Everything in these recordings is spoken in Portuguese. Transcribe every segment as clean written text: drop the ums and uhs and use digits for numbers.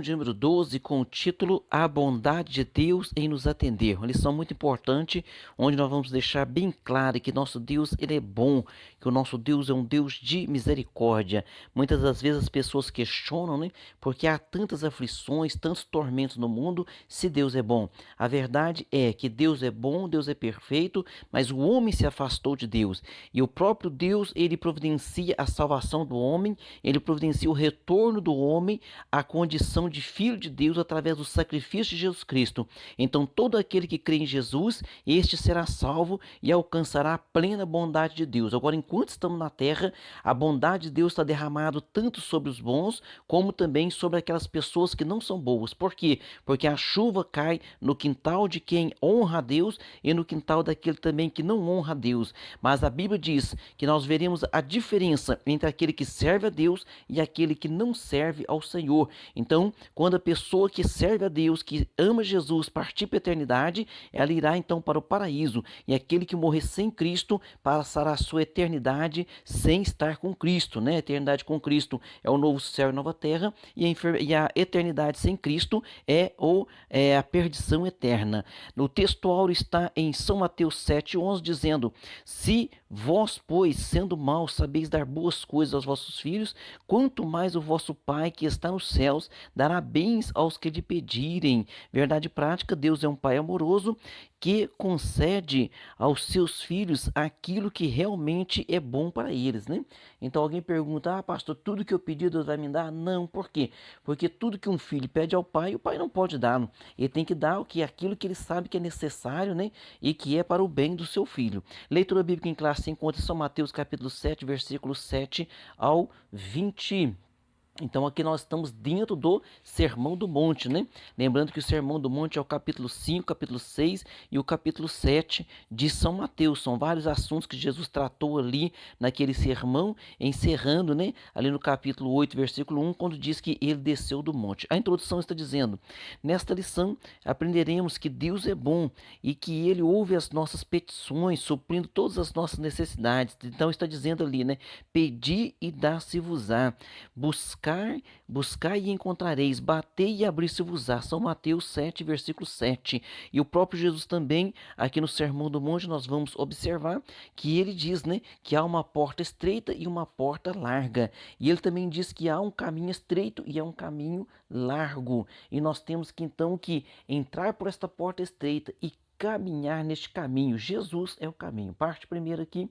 De número 12, com o título A Bondade de Deus em nos atender. Uma lição muito importante, onde nós vamos deixar bem claro que nosso Deus ele é bom, que o nosso Deus é um Deus de misericórdia. Muitas das vezes as pessoas questionam, né, porque há tantas aflições, tantos tormentos no mundo, se Deus é bom. A verdade é que Deus é bom, Deus é perfeito, mas o homem se afastou de Deus. E o próprio Deus, ele providencia a salvação do homem, ele providencia o retorno do homem à condição de filho de Deus através do sacrifício de Jesus Cristo. Então, todo aquele que crê em Jesus, este será salvo e alcançará a plena bondade de Deus. Agora, enquanto estamos na terra, a bondade de Deus está derramada tanto sobre os bons, como também sobre aquelas pessoas que não são boas. Por quê? Porque a chuva cai no quintal de quem honra a Deus e no quintal daquele também que não honra a Deus. Mas a Bíblia diz que nós veremos a diferença entre aquele que serve a Deus e aquele que não serve ao Senhor. Então, quando a pessoa que serve a Deus, que ama Jesus, partir para a eternidade, ela irá então para o paraíso. E aquele que morrer sem Cristo passará a sua eternidade sem estar com Cristo, né? A eternidade com Cristo é o novo céu e nova terra, e a eternidade sem Cristo é a perdição eterna. No texto áureo está em São Mateus 7,11, dizendo: Se vós, pois, sendo maus, sabeis dar boas coisas aos vossos filhos, quanto mais o vosso Pai que está nos céus dará bens aos que lhe pedirem. Verdade prática, Deus é um Pai amoroso que concede aos seus filhos aquilo que realmente é bom para eles, né? Então alguém pergunta: pastor, tudo que eu pedi Deus vai me dar? Não, por quê? Porque tudo que um filho pede ao pai, o pai não pode dar. Ele tem que dar aquilo que ele sabe que é necessário, né? E que é para o bem do seu filho. Leitura bíblica em classe encontra São Mateus capítulo 7, versículos 7 ao 20. Então aqui nós estamos dentro do Sermão do Monte, né? Lembrando que o Sermão do Monte é o capítulo 5, capítulo 6 e o capítulo 7 de São Mateus. São vários assuntos que Jesus tratou ali naquele sermão, encerrando, né? Ali no capítulo 8, versículo 1, quando diz que ele desceu do monte. A introdução está dizendo: nesta lição aprenderemos que Deus é bom e que ele ouve as nossas petições, suprindo todas as nossas necessidades. Então está dizendo ali, né? Pedi e dá-se-vos-á. Buscai e encontrareis, batei e abrir-se-vos-á. São Mateus 7, versículo 7. E o próprio Jesus também, aqui no Sermão do Monte, nós vamos observar que ele diz, né, que há uma porta estreita e uma porta larga. E ele também diz que há um caminho estreito e há um caminho largo. E nós temos que então que entrar por esta porta estreita e caminhar neste caminho. Jesus é o caminho. Parte primeira aqui,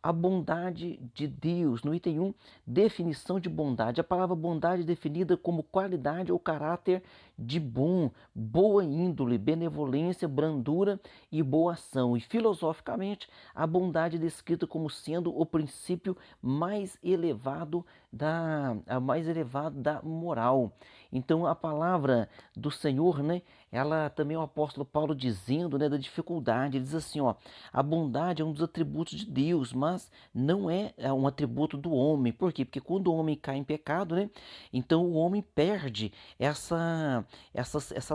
a bondade de Deus. No item 1, definição de bondade. A palavra bondade é definida como qualidade ou caráter de bom, boa índole, benevolência, brandura e boa ação. E filosoficamente, a bondade é descrita como sendo o princípio mais elevado da moral. Então a palavra do Senhor, né, ela também é o apóstolo Paulo dizendo, né, da dificuldade. Ele diz assim, ó: a bondade é um dos atributos de Deus, mas não é um atributo do homem. Por quê? Porque quando o homem cai em pecado, né, então o homem perde essa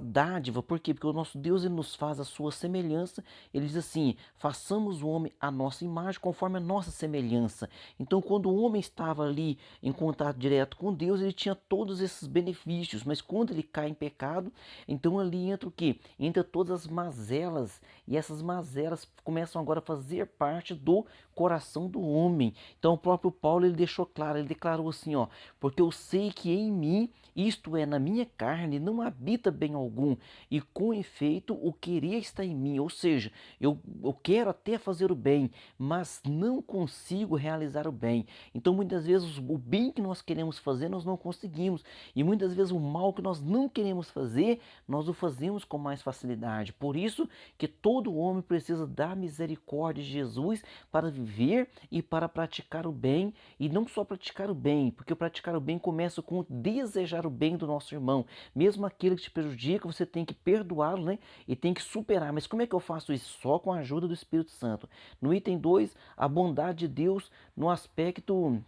dádiva. Por quê? Porque o nosso Deus ele nos faz a sua semelhança. Ele diz assim: façamos o homem à nossa imagem, conforme a nossa semelhança. Então quando o homem estava ali em contato direto com Deus, ele tinha todos esses benefícios, mas quando ele cai em pecado, então ali entra o quê? Entra todas as mazelas, e essas mazelas começam agora a fazer parte do coração do homem. Então o próprio Paulo ele deixou claro, ele declarou assim, ó: porque eu sei que em mim, isto é, na minha carne, não habita bem algum, e com efeito o querer está em mim. Ou seja, eu quero até fazer o bem, mas não consigo realizar o bem. Então muitas vezes o bem que nós queremos fazer nós não conseguimos, e muitas vezes o mal que nós não queremos fazer nós o fazemos com mais facilidade. Por isso que todo homem precisa da misericórdia de Jesus para viver e para praticar o bem, e não só praticar o bem, porque o praticar o bem começa com desejar o bem do nosso irmão. Mesmo aquele que te prejudica, você tem que perdoá-lo, né? E tem que superar. Mas como é que eu faço isso? Só com a ajuda do Espírito Santo. No item 2, a bondade de Deus no aspecto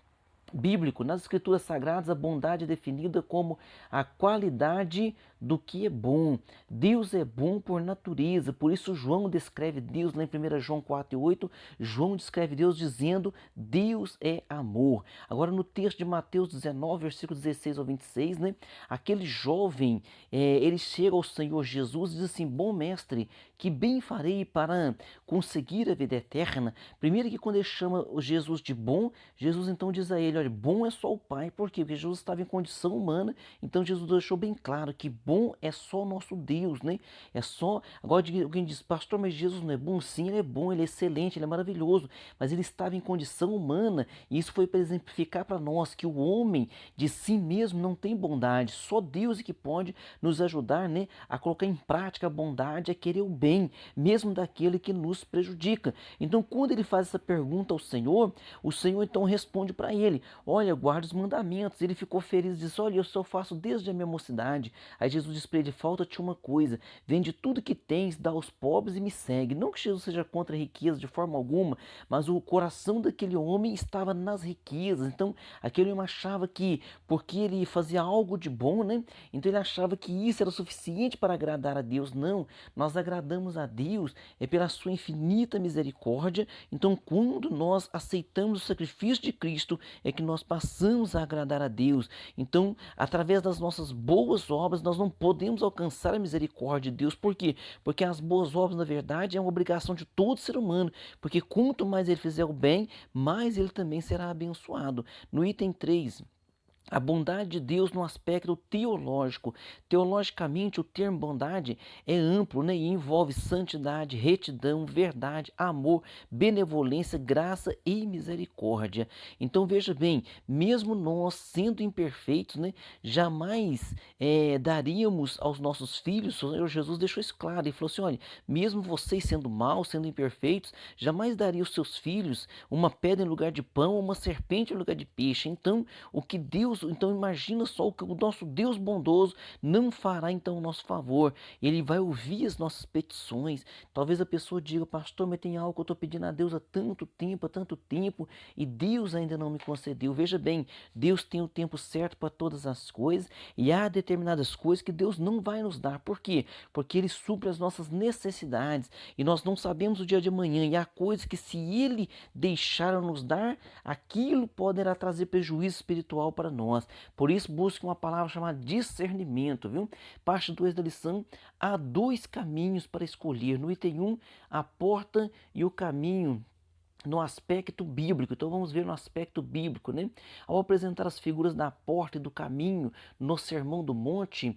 bíblico. Nas escrituras sagradas, a bondade é definida como a qualidade do que é bom. Deus é bom por natureza, por isso João descreve Deus lá em 1 João 4:8. João descreve Deus dizendo: Deus é amor. Agora no texto de Mateus 19, versículo 16 ao 26, né? Aquele jovem, ele chega ao Senhor Jesus e diz assim: bom mestre, que bem farei para conseguir a vida eterna? Primeiro que quando ele chama Jesus de bom, Jesus então diz a ele: olha, bom é só o Pai. Por quê? Porque Jesus estava em condição humana, então Jesus deixou bem claro que bom é só o nosso Deus, né? É só. Agora alguém diz: pastor, mas Jesus não é bom? Sim, ele é bom, ele é excelente, ele é maravilhoso, mas ele estava em condição humana, e isso foi para exemplificar para nós que o homem de si mesmo não tem bondade, só Deus é que pode nos ajudar, né, a colocar em prática a bondade, a querer o bem, mesmo daquele que nos prejudica. Então, quando ele faz essa pergunta ao Senhor, o Senhor então responde para ele: olha, guarda os mandamentos. Ele ficou feliz e disse: olha, eu só faço desde a minha mocidade. Aí Jesus diz para ele: falta-te uma coisa, vende tudo que tens, dá aos pobres e me segue. Não que Jesus seja contra a riqueza de forma alguma, mas o coração daquele homem estava nas riquezas. Então, aquele homem achava que, porque ele fazia algo de bom, né? Então ele achava que isso era suficiente para agradar a Deus. Não, nós agradamos a Deus pela sua infinita misericórdia. Então, quando nós aceitamos o sacrifício de Cristo, é que nós passamos a agradar a Deus. Então, através das nossas boas obras, nós não podemos alcançar a misericórdia de Deus. Por quê? Porque as boas obras, na verdade, é uma obrigação de todo ser humano. Porque quanto mais ele fizer o bem, mais ele também será abençoado. No item 3, a bondade de Deus no aspecto teológico. Teologicamente, o termo bondade é amplo, né? E envolve santidade, retidão, verdade, amor, benevolência, graça e misericórdia. Então veja bem, mesmo nós sendo imperfeitos, né, jamais daríamos aos nossos filhos. O Senhor Jesus deixou isso claro. Ele falou assim: olha, mesmo vocês sendo maus, sendo imperfeitos, jamais daria aos seus filhos uma pedra em lugar de pão, uma serpente em lugar de peixe. Então, o que Deus, então imagina só o que o nosso Deus bondoso não fará então o nosso favor. Ele vai ouvir as nossas petições. Talvez a pessoa diga: pastor, mas tem algo que eu estou pedindo a Deus há tanto tempo, e Deus ainda não me concedeu. Veja bem, Deus tem o tempo certo para todas as coisas, e há determinadas coisas que Deus não vai nos dar. Por quê? Porque Ele supre as nossas necessidades, e nós não sabemos o dia de amanhã, e há coisas que, se Ele deixar nos dar, aquilo poderá trazer prejuízo espiritual para nós. Por isso, busque uma palavra chamada discernimento, viu? Parte 2 da lição: há dois caminhos para escolher. No item 1, a porta e o caminho no aspecto bíblico. Então vamos ver no aspecto bíblico, né? Ao apresentar as figuras da porta e do caminho no Sermão do Monte,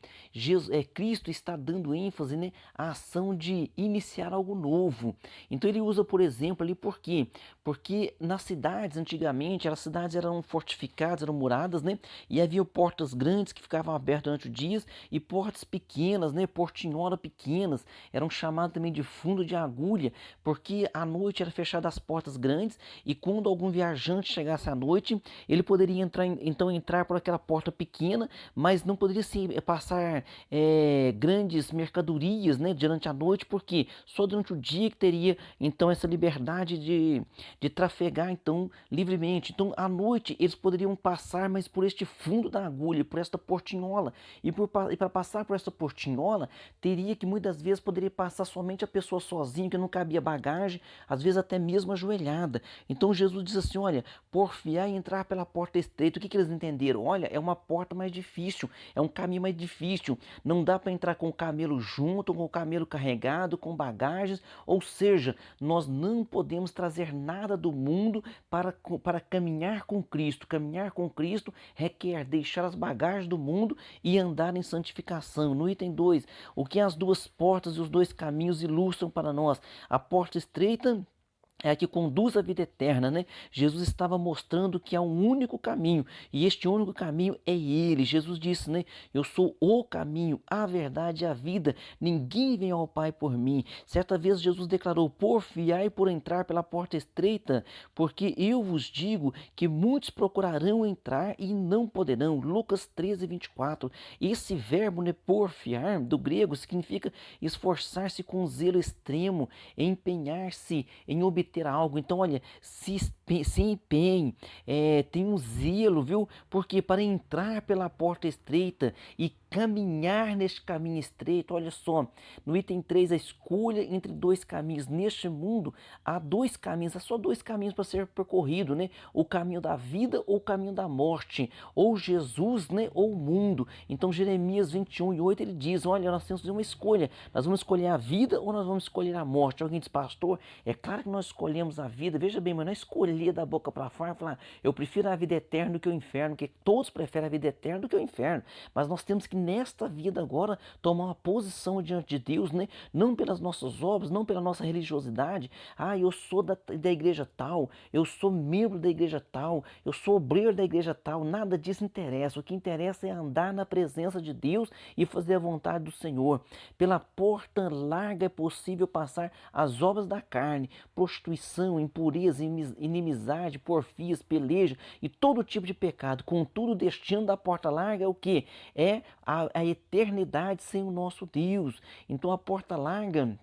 Cristo está dando ênfase, né, à ação de iniciar algo novo. Então ele usa, por exemplo, ali, por quê? Porque nas cidades, antigamente, as cidades eram fortificadas, eram muradas, né? E havia portas grandes que ficavam abertas durante o dia, e portas pequenas, né, portinholas pequenas, eram chamadas também de fundo de agulha, porque à noite era fechada as portas grandes, e quando algum viajante chegasse à noite, ele poderia entrar por aquela porta pequena, mas não poderia passar grandes mercadorias, né, durante a noite, porque só durante o dia que teria então essa liberdade de trafegar então livremente. Então à noite eles poderiam passar, mas por este fundo da agulha, por esta portinhola, e para passar por esta portinhola teria que muitas vezes poderia passar somente a pessoa sozinha, que não cabia bagagem, às vezes até mesmo ajoelhada. Então Jesus diz assim: olha, porfiar e entrar pela porta estreita. O que eles entenderam? Olha, é uma porta mais difícil, é um caminho mais difícil, não dá para entrar com o camelo junto, com o camelo carregado, com bagagens, ou seja, nós não podemos trazer nada do mundo para caminhar com Cristo. Caminhar com Cristo requer deixar as bagagens do mundo e andar em santificação. No item 2, o que as duas portas e os dois caminhos ilustram para nós? A porta estreita é a que conduz à vida eterna, né? Jesus estava mostrando que há um único caminho, e este único caminho é Ele. Jesus disse, né? Eu sou o caminho, a verdade e a vida. Ninguém vem ao Pai por mim. Certa vez Jesus declarou: porfiai por entrar pela porta estreita, porque eu vos digo que muitos procurarão entrar e não poderão. Lucas 13:24. Esse verbo, né, porfiar, do grego, significa esforçar-se com zelo extremo, empenhar-se em obter obter algo. Então, olha, se empenhe, tenha um zelo, viu? Porque para entrar pela porta estreita e caminhar neste caminho estreito, olha só, no item 3 a escolha entre dois caminhos. Neste mundo, há dois caminhos, há só dois caminhos para ser percorrido, né? O caminho da vida ou o caminho da morte, ou Jesus, né? Ou o mundo. Então, Jeremias 21:8 ele diz: olha, nós temos que fazer uma escolha. Nós vamos escolher a vida ou nós vamos escolher a morte? Alguém diz, pastor, é claro que nós escolhemos a vida. Veja bem, mas não é escolher da boca para fora, falar, eu prefiro a vida eterna do que o inferno, porque todos preferem a vida eterna do que o inferno. Mas nós temos que, nesta vida agora, tomar uma posição diante de Deus, né? Não pelas nossas obras, não pela nossa religiosidade. Ah, eu sou da igreja tal, eu sou membro da igreja tal, eu sou obreiro da igreja tal. Nada disso interessa. O que interessa é andar na presença de Deus e fazer a vontade do Senhor. Pela porta larga é possível passar as obras da carne, prostituição, impureza, inimizade, porfias, peleja e todo tipo de pecado. Contudo, o destino da porta larga é o que? É a eternidade sem o nosso Deus. Então a porta larga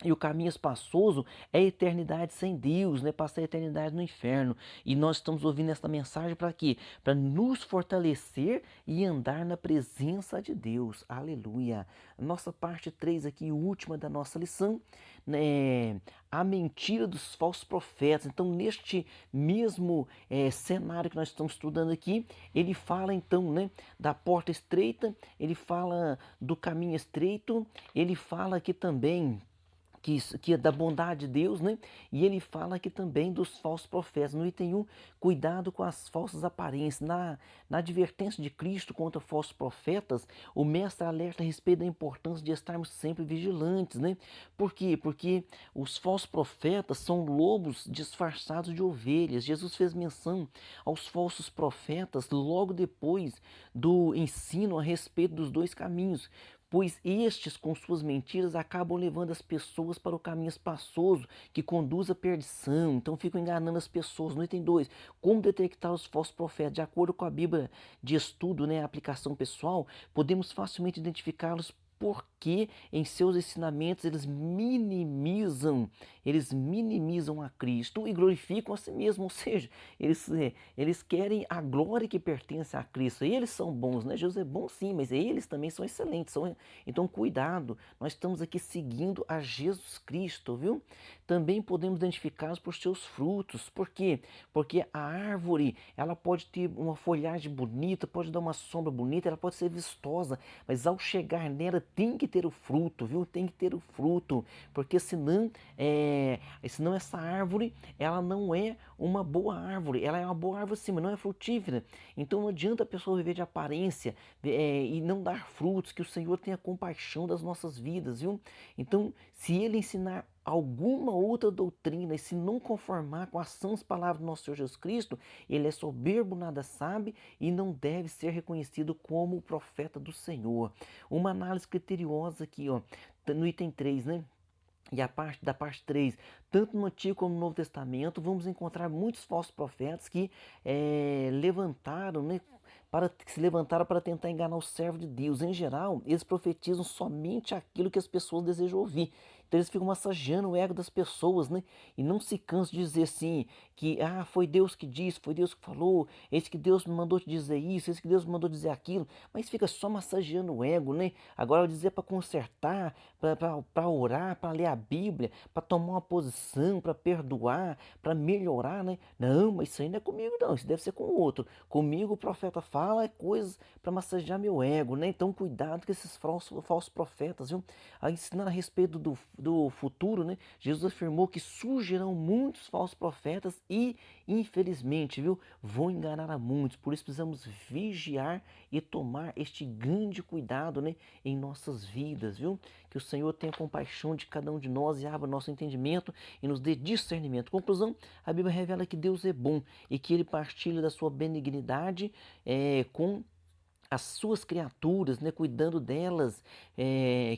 e o caminho espaçoso é a eternidade sem Deus, né? Passar a eternidade no inferno. E nós estamos ouvindo essa mensagem para quê? Para nos fortalecer e andar na presença de Deus. Aleluia. Nossa parte 3 aqui, última da nossa lição, né? A mentira dos falsos profetas. Então, neste mesmo cenário que nós estamos estudando aqui, ele fala então, né, da porta estreita, ele fala do caminho estreito, ele fala aqui também que é da bondade de Deus, né? E ele fala aqui também dos falsos profetas. No item 1, cuidado com as falsas aparências. Na advertência de Cristo contra falsos profetas, o mestre alerta a respeito da importância de estarmos sempre vigilantes, né? Por quê? Porque os falsos profetas são lobos disfarçados de ovelhas. Jesus fez menção aos falsos profetas logo depois do ensino a respeito dos dois caminhos, pois estes, com suas mentiras, acabam levando as pessoas para o caminho espaçoso, que conduz à perdição. Então ficam enganando as pessoas. No item 2, como detectar os falsos profetas? De acordo com a Bíblia de estudo, né, a aplicação pessoal, podemos facilmente identificá-los porque em seus ensinamentos eles minimizam a Cristo e glorificam a si mesmos, ou seja, eles querem a glória que pertence a Cristo. Eles são bons, né? Jesus é bom sim, mas eles também são excelentes. Então cuidado, nós estamos aqui seguindo a Jesus Cristo, viu? Também podemos identificá-los por seus frutos. Por quê? Porque a árvore, ela pode ter uma folhagem bonita, pode dar uma sombra bonita, ela pode ser vistosa, mas ao chegar nela tem que ter o fruto, viu? Tem que ter o fruto, porque senão essa árvore, ela não é uma boa árvore, ela é uma boa árvore sim, mas não é frutífera. Então não adianta a pessoa viver de aparência e não dar frutos, que o Senhor tenha compaixão das nossas vidas, viu? Então, se Ele ensinar alguma outra doutrina e se não conformar com as sãs palavras do nosso Senhor Jesus Cristo, ele é soberbo, nada sabe e não deve ser reconhecido como o profeta do Senhor. Uma análise criteriosa aqui, ó, no item 3, né? E da parte 3, tanto no Antigo como no Novo Testamento, vamos encontrar muitos falsos profetas que se levantaram para tentar enganar o servo de Deus. Em geral, eles profetizam somente aquilo que as pessoas desejam ouvir. Então eles ficam massageando o ego das pessoas, né? E não se cansam de dizer assim, que foi Deus que disse, foi Deus que falou, esse que Deus me mandou te dizer isso, esse que Deus me mandou dizer aquilo, mas fica só massageando o ego, né? Agora eu dizer para consertar, para orar, para ler a Bíblia, para tomar uma posição, para perdoar, para melhorar, né? Não, mas isso aí não é comigo não, isso deve ser com o outro. Comigo o profeta fala coisas para massagear meu ego, né? Então cuidado com esses falsos profetas, viu? Ensinando a respeito do futuro, né? Jesus afirmou que surgirão muitos falsos profetas e, infelizmente, viu, vão enganar a muitos. Por isso precisamos vigiar e tomar este grande cuidado, né, em nossas vidas, viu? Que o Senhor tenha compaixão de cada um de nós e abra nosso entendimento e nos dê discernimento. Conclusão, a Bíblia revela que Deus é bom e que Ele partilha da sua benignidade com as suas criaturas, né, cuidando delas,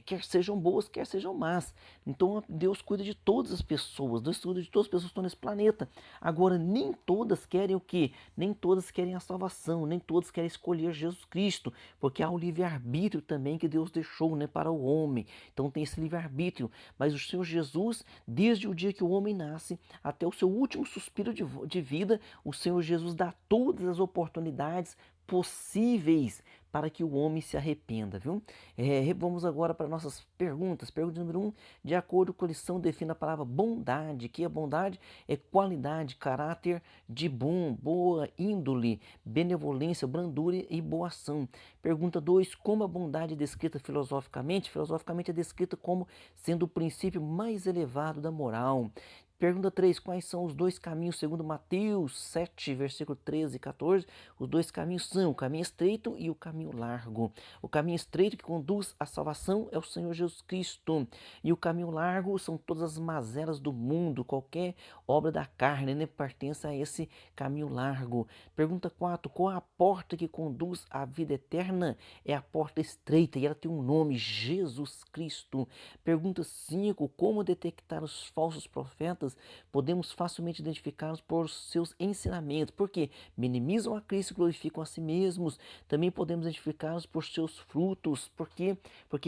quer sejam boas, quer sejam más. Então Deus cuida de todas as pessoas, Deus cuida de todas as pessoas que estão nesse planeta. Agora, nem todas querem o quê? Nem todas querem a salvação, nem todas querem escolher Jesus Cristo, porque há o livre-arbítrio também que Deus deixou, né, para o homem. Então tem esse livre-arbítrio. Mas o Senhor Jesus, desde o dia que o homem nasce até o seu último suspiro de vida, o Senhor Jesus dá todas as oportunidades possíveis para que o homem se arrependa, viu? Vamos agora para nossas perguntas. Pergunta número 1. De acordo com a lição, defina a palavra bondade. Que a bondade é qualidade, caráter de bom, boa índole, benevolência, brandura e boa ação. Pergunta 2. Como a bondade é descrita filosoficamente? Filosoficamente é descrita como sendo o princípio mais elevado da moral. Pergunta 3. Quais são os dois caminhos segundo Mateus 7, versículo 13 e 14? Os dois caminhos são o caminho estreito e o caminho largo. O caminho estreito que conduz à salvação é o Senhor Jesus Cristo. E o caminho largo são todas as mazelas do mundo, qualquer obra da carne, né, pertence a esse caminho largo. Pergunta 4. Qual a porta que conduz à vida eterna? É a porta estreita e ela tem um nome, Jesus Cristo. Pergunta 5. Como detectar os falsos profetas? Podemos facilmente identificá-los por seus ensinamentos, porque minimizam a Cristo e glorificam a si mesmos. Também podemos identificá-los por seus frutos, porque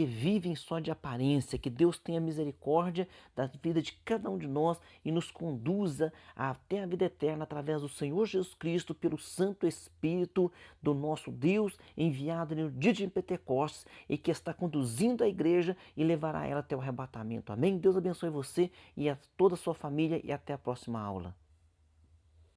vivem só de aparência. Que Deus tenha misericórdia da vida de cada um de nós e nos conduza até a vida eterna através do Senhor Jesus Cristo, pelo Santo Espírito do nosso Deus, enviado no dia de Pentecostes e que está conduzindo a igreja e levará ela até o arrebatamento. Amém? Deus abençoe você e a toda a sua família e até a próxima aula.